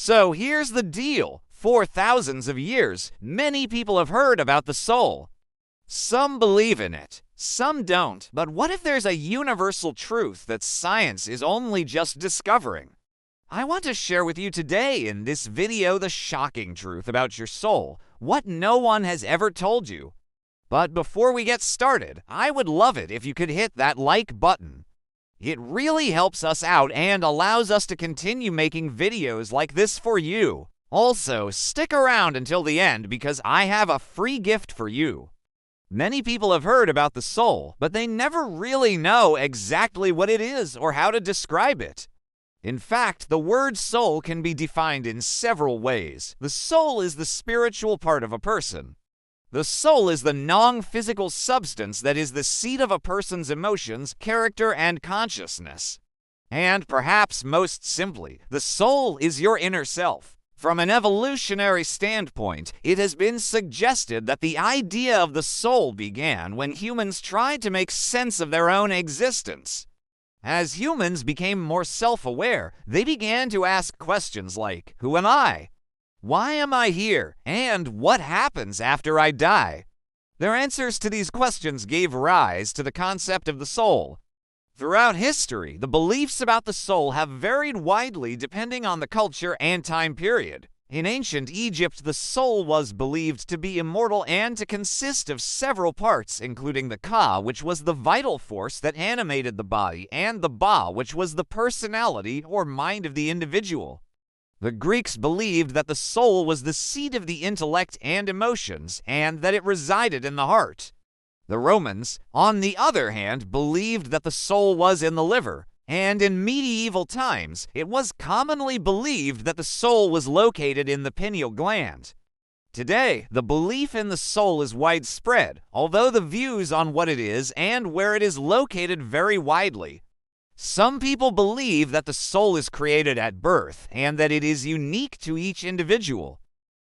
So here's the deal. For thousands of years, many people have heard about the soul. Some believe in it, some don't. But what if there's a universal truth that science is only just discovering? I want to share with you today in this video the shocking truth about your soul, what no one has ever told you. But before we get started, I would love it if you could hit that like button. It really helps us out and allows us to continue making videos like this for you. Also, stick around until the end because I have a free gift for you. Many people have heard about the soul, but they never really know exactly what it is or how to describe it. In fact, the word soul can be defined in several ways. The soul is the spiritual part of a person. The soul is the non-physical substance that is the seat of a person's emotions, character, and consciousness. And perhaps most simply, the soul is your inner self. From an evolutionary standpoint, it has been suggested that the idea of the soul began when humans tried to make sense of their own existence. As humans became more self-aware, they began to ask questions like, "Who am I? Why am I here? And what happens after I die?" Their answers to these questions gave rise to the concept of the soul. Throughout history, the beliefs about the soul have varied widely depending on the culture and time period. In ancient Egypt, the soul was believed to be immortal and to consist of several parts, including the Ka, which was the vital force that animated the body, and the Ba, which was the personality or mind of the individual. The Greeks believed that the soul was the seat of the intellect and emotions, and that it resided in the heart. The Romans, on the other hand, believed that the soul was in the liver, and in medieval times, it was commonly believed that the soul was located in the pineal gland. Today, the belief in the soul is widespread, although the views on what it is and where it is located vary widely. Some people believe that the soul is created at birth and that it is unique to each individual.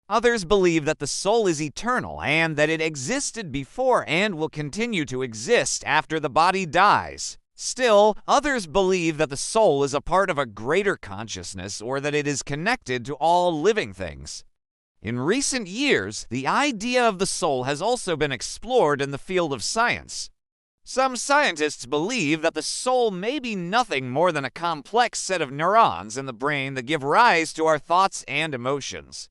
Others believe that the soul is eternal and that it existed before and will continue to exist after the body dies. Still, others believe that the soul is a part of a greater consciousness or that it is connected to all living things. In recent years, the idea of the soul has also been explored in the field of science. Some scientists believe that the soul may be nothing more than a complex set of neurons in the brain that give rise to our thoughts and emotions.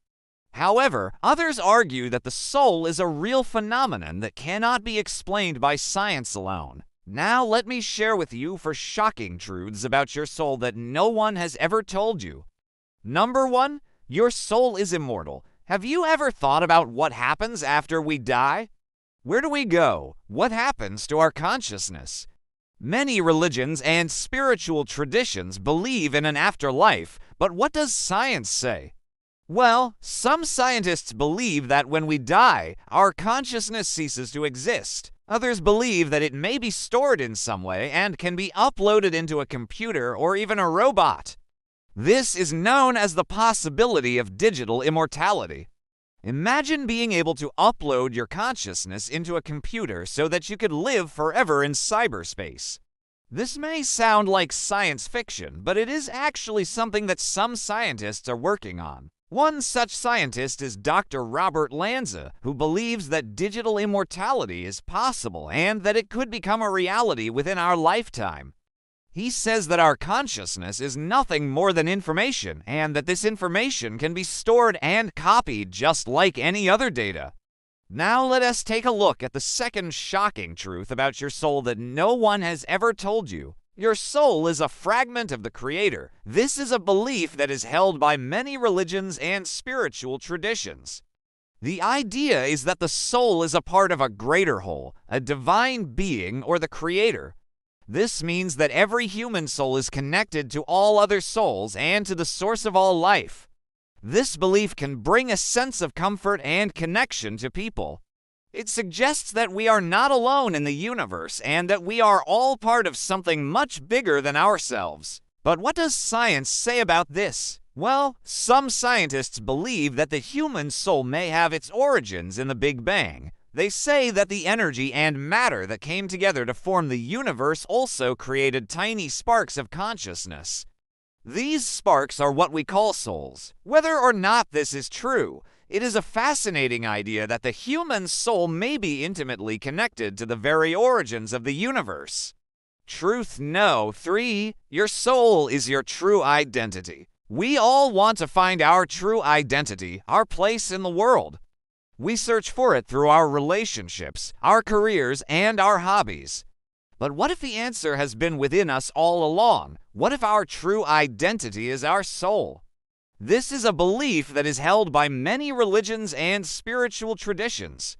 However, others argue that the soul is a real phenomenon that cannot be explained by science alone. Now let me share with you 4 shocking truths about your soul that no one has ever told you. Number 1, your soul is immortal. Have you ever thought about what happens after we die? Where do we go? What happens to our consciousness? Many religions and spiritual traditions believe in an afterlife, but what does science say? Well, some scientists believe that when we die, our consciousness ceases to exist. Others believe that it may be stored in some way and can be uploaded into a computer or even a robot. This is known as the possibility of digital immortality. Imagine being able to upload your consciousness into a computer so that you could live forever in cyberspace. This may sound like science fiction, but it is actually something that some scientists are working on. One such scientist is Dr. Robert Lanza, who believes that digital immortality is possible and that it could become a reality within our lifetime. He says that our consciousness is nothing more than information and that this information can be stored and copied just like any other data. Now let us take a look at the second shocking truth about your soul that no one has ever told you. Your soul is a fragment of the Creator. This is a belief that is held by many religions and spiritual traditions. The idea is that the soul is a part of a greater whole, a divine being, or the Creator. This means that every human soul is connected to all other souls and to the source of all life. This belief can bring a sense of comfort and connection to people. It suggests that we are not alone in the universe and that we are all part of something much bigger than ourselves. But what does science say about this? Well, some scientists believe that the human soul may have its origins in the Big Bang. They say that the energy and matter that came together to form the universe also created tiny sparks of consciousness. These sparks are what we call souls. Whether or not this is true, it is a fascinating idea that the human soul may be intimately connected to the very origins of the universe. Truth no. 3. Your soul is your true identity. We all want to find our true identity, our place in the world. We search for it through our relationships, our careers, and our hobbies. But what if the answer has been within us all along? What if our true identity is our soul? This is a belief that is held by many religions and spiritual traditions.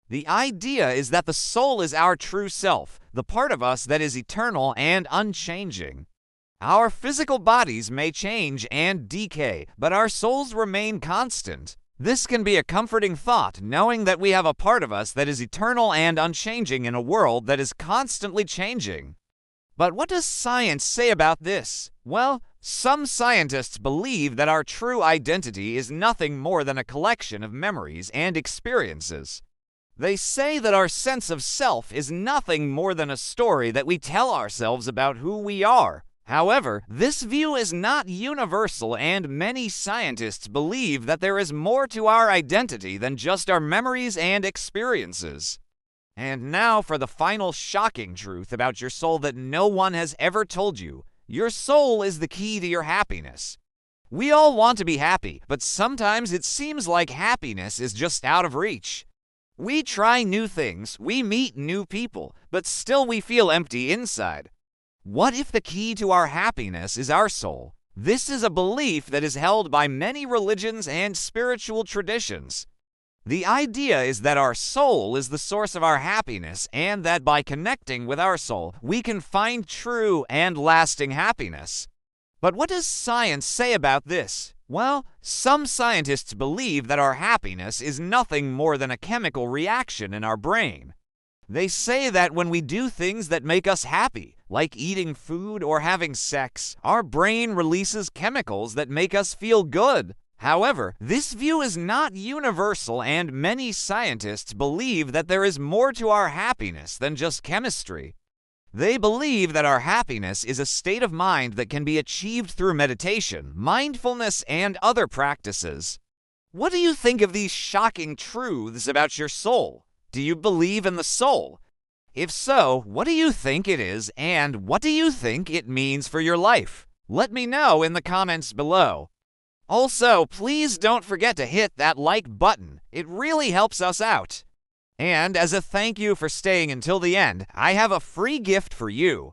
The idea is that the soul is our true self, the part of us that is eternal and unchanging. Our physical bodies may change and decay, but our souls remain constant. This can be a comforting thought, knowing that we have a part of us that is eternal and unchanging in a world that is constantly changing. But what does science say about this? Well, some scientists believe that our true identity is nothing more than a collection of memories and experiences. They say that our sense of self is nothing more than a story that we tell ourselves about who we are. However, this view is not universal, and many scientists believe that there is more to our identity than just our memories and experiences. And now for the final shocking truth about your soul that no one has ever told you. Your soul is the key to your happiness. We all want to be happy, but sometimes it seems like happiness is just out of reach. We try new things, we meet new people, but still we feel empty inside. What if the key to our happiness is our soul? This is a belief that is held by many religions and spiritual traditions. The idea is that our soul is the source of our happiness, and that by connecting with our soul, we can find true and lasting happiness. But what does science say about this? Well, some scientists believe that our happiness is nothing more than a chemical reaction in our brain. They say that when we do things that make us happy, like eating food or having sex, our brain releases chemicals that make us feel good. However, this view is not universal, and many scientists believe that there is more to our happiness than just chemistry. They believe that our happiness is a state of mind that can be achieved through meditation, mindfulness, and other practices. What do you think of these shocking truths about your soul? Do you believe in the soul? If so, what do you think it is, and what do you think it means for your life? Let me know in the comments below. Also, please don't forget to hit that like button. It really helps us out. And as a thank you for staying until the end, I have a free gift for you.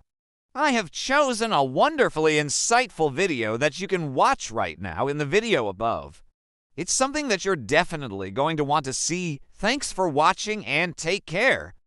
I have chosen a wonderfully insightful video that you can watch right now in the video above. It's something that you're definitely going to want to see. Thanks for watching, and take care.